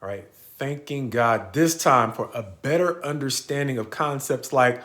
All right, thanking God this time for a better understanding of concepts like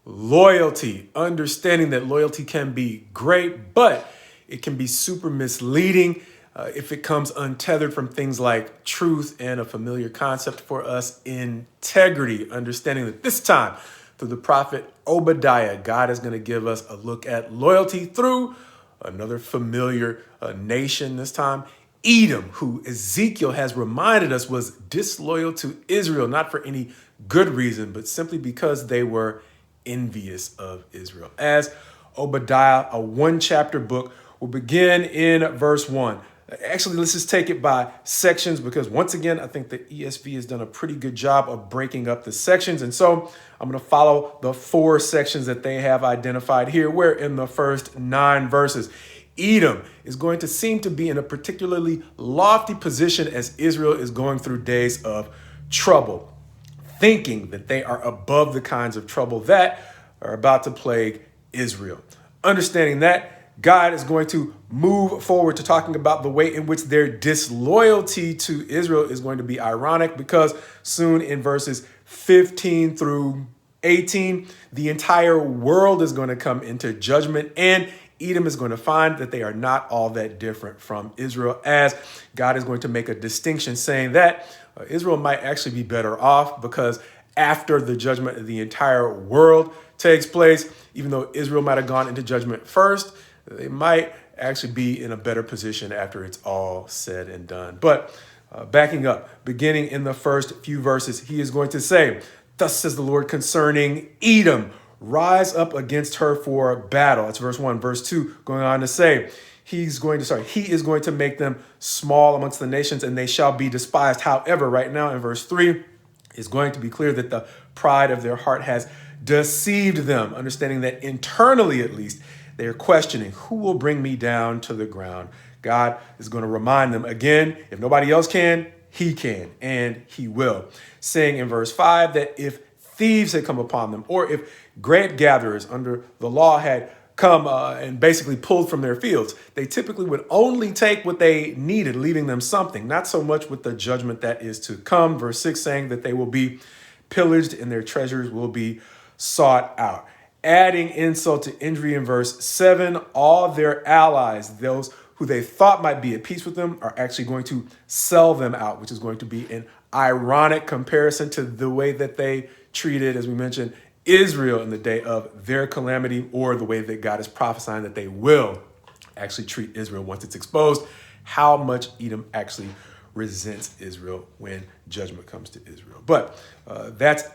loyalty, understanding that loyalty can be great, but it can be super misleading if it comes untethered from things like truth and a familiar concept for us, integrity, understanding that this time through the prophet Obadiah, God is going to give us a look at loyalty through another familiar nation this time, Edom, who Ezekiel has reminded us was disloyal to Israel, not for any good reason, but simply because they were envious of Israel. As Obadiah, a one-chapter book, will begin in verse 1. Actually, let's just take it by sections because once again, I think the ESV has done a pretty good job of breaking up the sections. And so I'm going to follow the 4 sections that they have identified here, where in the first 9 verses, Edom is going to seem to be in a particularly lofty position as Israel is going through days of trouble, thinking that they are above the kinds of trouble that are about to plague Israel. Understanding that, God is going to move forward to talking about the way in which their disloyalty to Israel is going to be ironic, because soon in verses 15 through 18, the entire world is going to come into judgment, and Edom is going to find that they are not all that different from Israel, as God is going to make a distinction saying that Israel might actually be better off because after the judgment of the entire world takes place, even though Israel might have gone into judgment first, they might actually be in a better position after it's all said and done. But backing up, beginning in the first few verses, he is going to say, "Thus says the Lord concerning Edom, rise up against her for battle." That's verse 1. Verse 2 going on to say, he is going to make them small amongst the nations and they shall be despised. However, right now in verse 3, it's going to be clear that the pride of their heart has deceived them, understanding that internally at least, they are questioning, who will bring me down to the ground? God is going to remind them again, if nobody else can, he can, and he will. Saying in verse 5 that if thieves had come upon them, or if grape gatherers under the law had come and basically pulled from their fields, they typically would only take what they needed, leaving them something, not so much with the judgment that is to come. Verse 6 saying that they will be pillaged and their treasures will be sought out. Adding insult to injury in verse 7, all their allies, those who they thought might be at peace with them, are actually going to sell them out, which is going to be an ironic comparison to the way that they treated, as we mentioned, Israel in the day of their calamity, or the way that God is prophesying that they will actually treat Israel once it's exposed, how much Edom actually resents Israel when judgment comes to Israel. But that's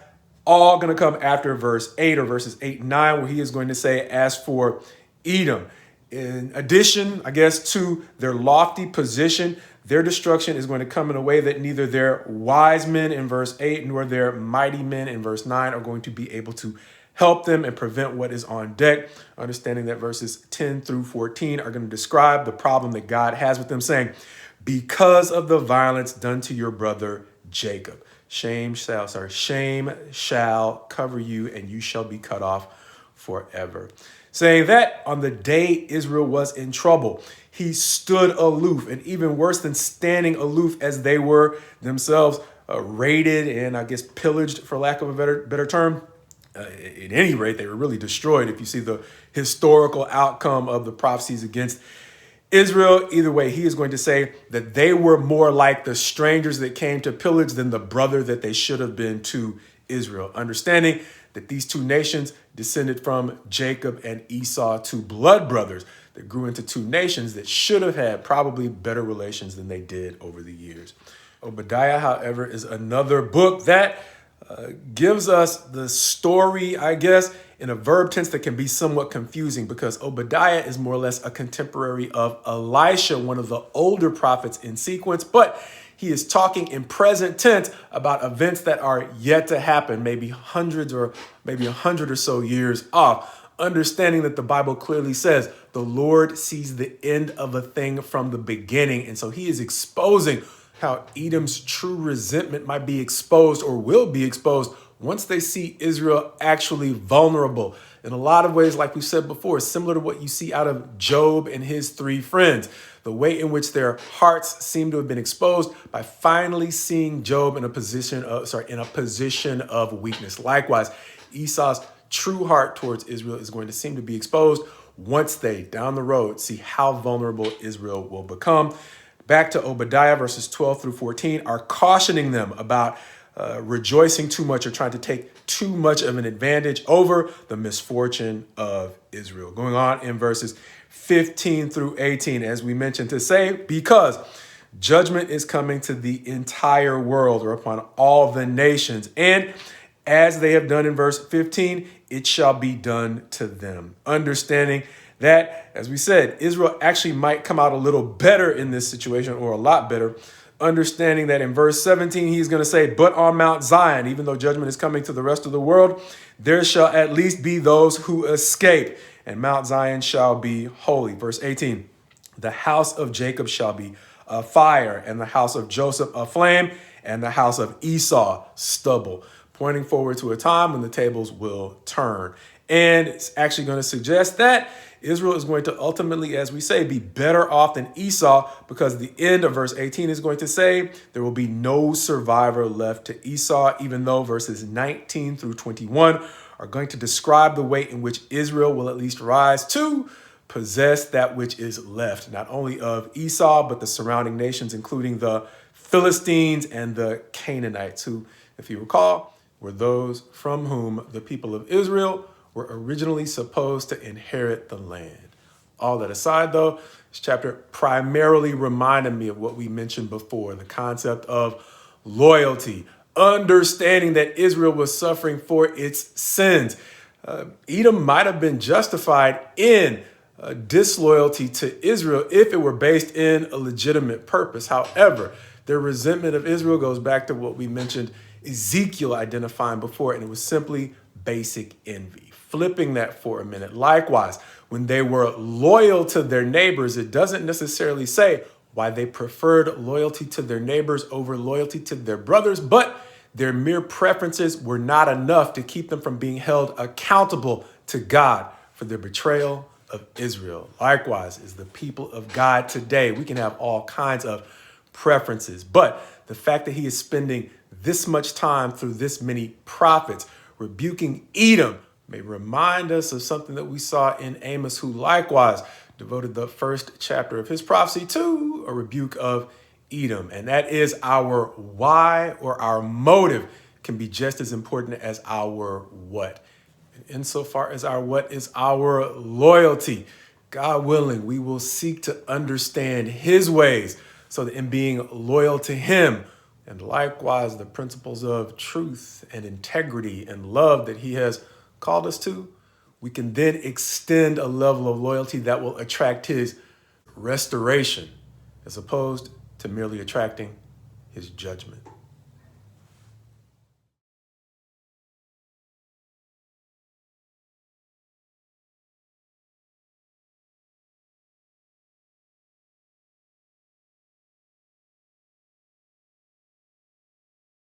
all going to come after verse 8 or verses 8 and 9, where he is going to say, as for Edom, in addition, I guess, to their lofty position, their destruction is going to come in a way that neither their wise men in verse 8 nor their mighty men in verse 9 are going to be able to help them and prevent what is on deck. Understanding that verses 10 through 14 are going to describe the problem that God has with them, saying, because of the violence done to your brother Jacob, shame shall cover you, and you shall be cut off forever. Saying that on the day Israel was in trouble, he stood aloof, and even worse than standing aloof, as they were themselves raided and I guess pillaged, for lack of a better term. At any rate, they were really destroyed if you see the historical outcome of the prophecies against Israel. Either way, he is going to say that they were more like the strangers that came to pillage than the brother that they should have been to Israel. Understanding that these two nations descended from Jacob and Esau, two blood brothers that grew into two nations that should have had probably better relations than they did over the years. Obadiah, however, is another book that gives us the story, I guess, in a verb tense that can be somewhat confusing, because Obadiah is more or less a contemporary of Elisha, one of the older prophets in sequence, but he is talking in present tense about events that are yet to happen, maybe hundreds or maybe 100 or so years off, understanding that the Bible clearly says the Lord sees the end of a thing from the beginning. And so he is exposing how Edom's true resentment might be exposed or will be exposed once they see Israel actually vulnerable, In a lot of ways, like we said before, similar to what you see out of Job and his three friends, the way in which their hearts seem to have been exposed by finally seeing Job in a position of weakness. Likewise, Esau's true heart towards Israel is going to seem to be exposed once they, down the road, see how vulnerable Israel will become. Back to Obadiah, verses 12 through 14, are cautioning them about rejoicing too much or trying to take too much of an advantage over the misfortune of Israel. Going on in verses 15 through 18, as we mentioned, to say, because judgment is coming to the entire world or upon all the nations, and as they have done in verse 15, it shall be done to them. Understanding that, as we said, Israel actually might come out a little better in this situation, or a lot better. Understanding that in verse 17, he's going to say, but on Mount Zion, even though judgment is coming to the rest of the world, there shall at least be those who escape, and Mount Zion shall be holy. Verse 18, the house of Jacob shall be a fire, and the house of Joseph a flame, and the house of Esau stubble, pointing forward to a time when the tables will turn. And it's actually going to suggest that Israel is going to ultimately, as we say, be better off than Esau, because the end of verse 18 is going to say there will be no survivor left to Esau, even though verses 19 through 21 are going to describe the way in which Israel will at least rise to possess that which is left, not only of Esau, but the surrounding nations, including the Philistines and the Canaanites, who, if you recall, were those from whom the people of Israel were originally supposed to inherit the land. All that aside, though, this chapter primarily reminded me of what we mentioned before, the concept of loyalty, understanding that Israel was suffering for its sins. Edom might have been justified in disloyalty to Israel if it were based in a legitimate purpose. However, their resentment of Israel goes back to what we mentioned Ezekiel identifying before, and it was simply basic envy. Flipping that for a minute. Likewise, when they were loyal to their neighbors, it doesn't necessarily say why they preferred loyalty to their neighbors over loyalty to their brothers, but their mere preferences were not enough to keep them from being held accountable to God for their betrayal of Israel. Likewise, is the people of God today. We can have all kinds of preferences, but the fact that he is spending this much time through this many prophets rebuking Edom may remind us of something that we saw in Amos, who likewise devoted the first chapter of his prophecy to a rebuke of Edom. And that is our why, or our motive, can be just as important as our what. And insofar as our what is our loyalty, God willing, we will seek to understand his ways, so that in being loyal to him, and likewise the principles of truth and integrity and love that he has called us to, we can then extend a level of loyalty that will attract his restoration, as opposed to merely attracting his judgment.